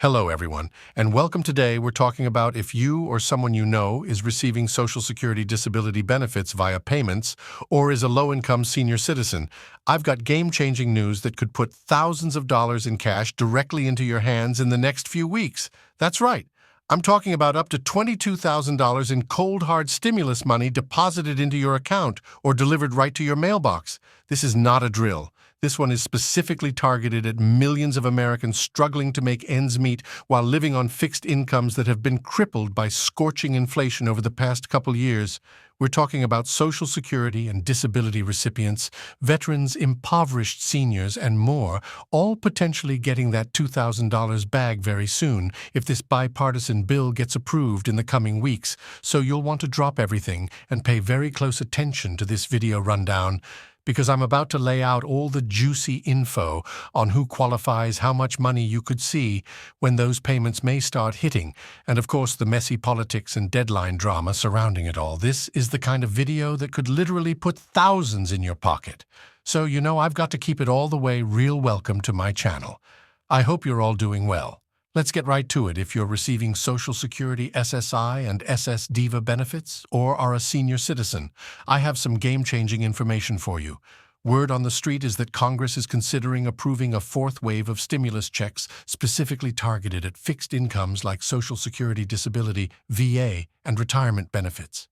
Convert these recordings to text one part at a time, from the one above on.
Hello, everyone, and welcome. Today, we're talking about if you or someone you know is receiving Social Security disability benefits via payments or is a low-income senior citizen. I've got game-changing news that could put thousands of dollars in cash directly into your hands in the next few weeks. That's right. I'm talking about up to $22,000 in cold, hard stimulus money deposited into your account or delivered right to your mailbox. This is not a drill. This one is specifically targeted at millions of Americans struggling to make ends meet while living on fixed incomes that have been crippled by scorching inflation over the past couple years. We're talking about Social Security and disability recipients, veterans, impoverished seniors, and more, all potentially getting that $2,000 bag very soon if this bipartisan bill gets approved in the coming weeks. So you'll want to drop everything and pay very close attention to this video rundown, because I'm about to lay out all the juicy info on who qualifies, how much money you could see, when those payments may start hitting, and of course the messy politics and deadline drama surrounding it all. This is the kind of video that could literally put thousands in your pocket. So, I've got to keep it all the way real. Welcome to my channel. I hope you're all doing well. Let's get right to it. If you're receiving Social Security SSI and Ssdi benefits or are a senior citizen, I have some game-changing information for you. Word on the street is that Congress is considering approving a fourth wave of stimulus checks specifically targeted at fixed incomes like Social Security disability, VA, and retirement benefits.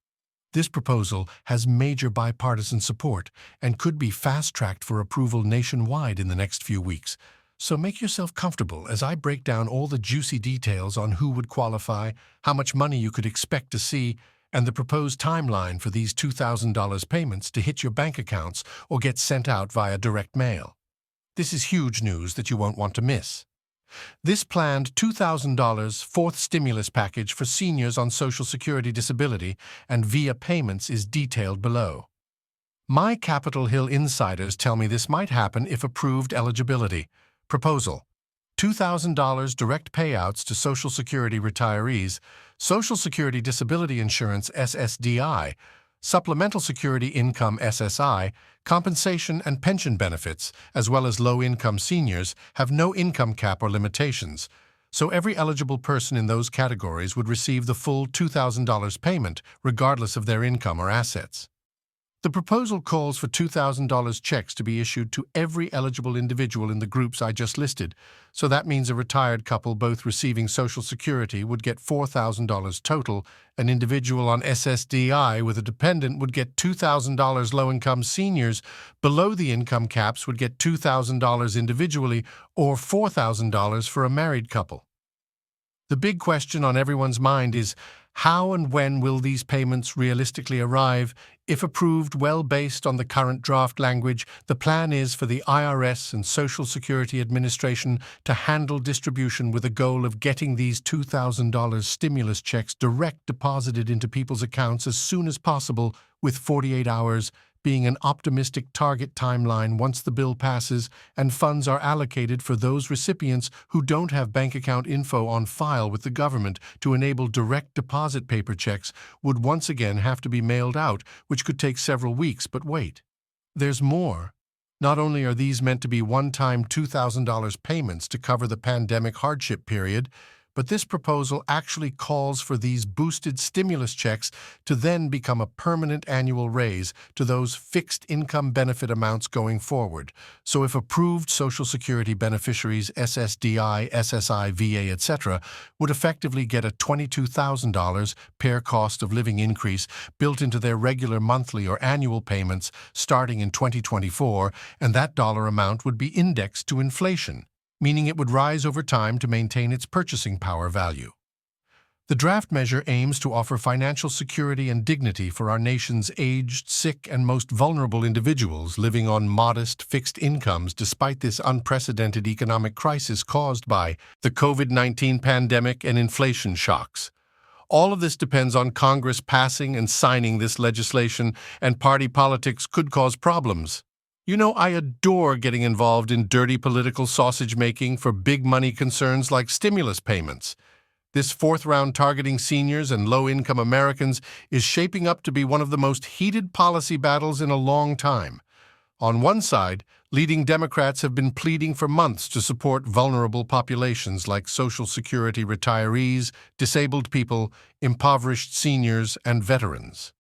This proposal has major bipartisan support and could be fast-tracked for approval nationwide in the next few weeks. So make yourself comfortable as I break down all the juicy details on who would qualify, how much money you could expect to see, and the proposed timeline for these $2,000 payments to hit your bank accounts or get sent out via direct mail. This is huge news that you won't want to miss. This planned $2,000 fourth stimulus package for seniors on Social Security disability and via payments is detailed below. My Capitol Hill insiders tell me this might happen if approved. Eligibility. Proposal: $2,000 direct payouts to Social Security retirees, Social Security Disability Insurance (Ssdi), Supplemental Security Income (SSI), compensation and pension benefits, as well as low-income seniors, have no income cap or limitations, so every eligible person in those categories would receive the full $2,000 payment, regardless of their income or assets. The proposal calls for $2,000 checks to be issued to every eligible individual in the groups I just listed, so that means a retired couple both receiving Social Security would get $4,000 total, an individual on Ssdi with a dependent would get $2,000, low-income seniors below the income caps would get $2,000 individually, or $4,000 for a married couple. The big question on everyone's mind is, how and when will these payments realistically arrive? If approved, well, based on the current draft language, the plan is for the IRS and Social Security Administration to handle distribution with a goal of getting these $2,000 stimulus checks direct deposited into people's accounts as soon as possible, with 48 hours being an optimistic target timeline once the bill passes and funds are allocated for those recipients who don't have bank account info on file with the government to enable direct deposit. Paper checks would once again have to be mailed out, which could take several weeks. But wait, there's more. Not only are these meant to be one-time $2,000 payments to cover the pandemic hardship period, but this proposal actually calls for these boosted stimulus checks to then become a permanent annual raise to those fixed income benefit amounts going forward. So if approved, Social Security beneficiaries, Ssdi, SSI, VA, etc., would effectively get a $22,000 per cost of living increase built into their regular monthly or annual payments starting in 2024, and that dollar amount would be indexed to inflation, meaning it would rise over time to maintain its purchasing power value. The draft measure aims to offer financial security and dignity for our nation's aged, sick, and most vulnerable individuals living on modest, fixed incomes despite this unprecedented economic crisis caused by the COVID-19 pandemic and inflation shocks. All of this depends on Congress passing and signing this legislation, and party politics could cause problems. I adore getting involved in dirty political sausage-making for big money concerns like stimulus payments. This fourth round targeting seniors and low-income Americans is shaping up to be one of the most heated policy battles in a long time. On one side, leading Democrats have been pleading for months to support vulnerable populations like Social Security retirees, disabled people, impoverished seniors, and veterans.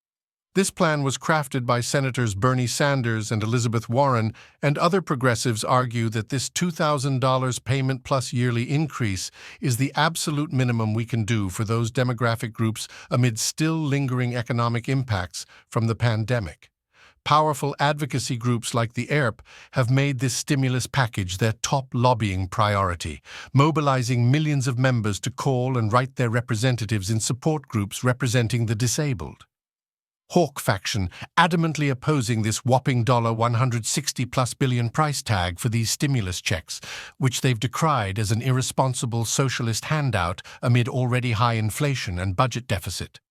This plan was crafted by Senators Bernie Sanders and Elizabeth Warren, and other progressives argue that this $2,000 payment plus yearly increase is the absolute minimum we can do for those demographic groups amid still lingering economic impacts from the pandemic. Powerful advocacy groups like the ERP have made this stimulus package their top lobbying priority, mobilizing millions of members to call and write their representatives in support groups representing the disabled. Hawk faction adamantly opposing this whopping $160+ billion price tag for these stimulus checks, which they've decried as an irresponsible socialist handout amid already high inflation and budget deficit.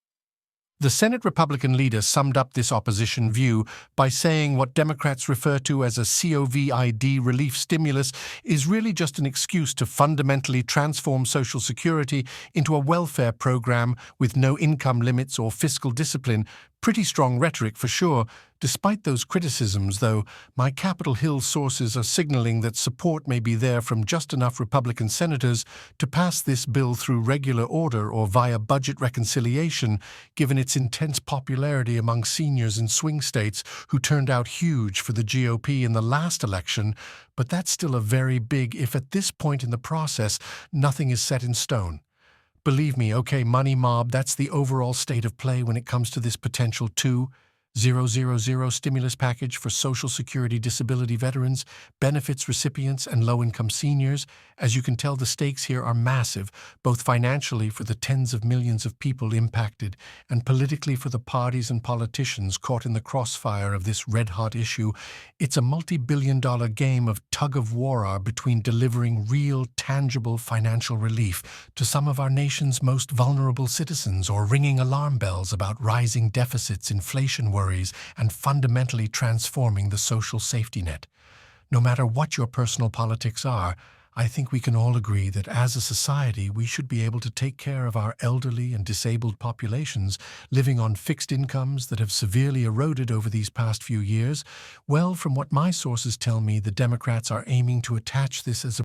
The Senate Republican leader summed up this opposition view by saying what Democrats refer to as a COVID relief stimulus is really just an excuse to fundamentally transform Social Security into a welfare program with no income limits or fiscal discipline. Pretty strong rhetoric for sure. Despite those criticisms, though, my Capitol Hill sources are signaling that support may be there from just enough Republican senators to pass this bill through regular order or via budget reconciliation, given its intense popularity among seniors in swing states who turned out huge for the GOP in the last election. But that's still a very big if at this point in the process nothing is set in stone. Believe me, okay, money mob, that's the overall state of play when it comes to this potential 2,000 stimulus package for Social Security disability veterans, benefits recipients, and low-income seniors. As you can tell, the stakes here are massive, both financially for the tens of millions of people impacted and politically for the parties and politicians caught in the crossfire of this red-hot issue. It's a multi-billion-dollar game of tug-of-war between delivering real, tangible financial relief to some of our nation's most vulnerable citizens or ringing alarm bells about rising deficits, inflation worries, and fundamentally transforming the social safety net. No matter what your personal politics are, I think we can all agree that as a society we should be able to take care of our elderly and disabled populations living on fixed incomes that have severely eroded over these past few years. Well, from what my sources tell me, the Democrats are aiming to attach this as a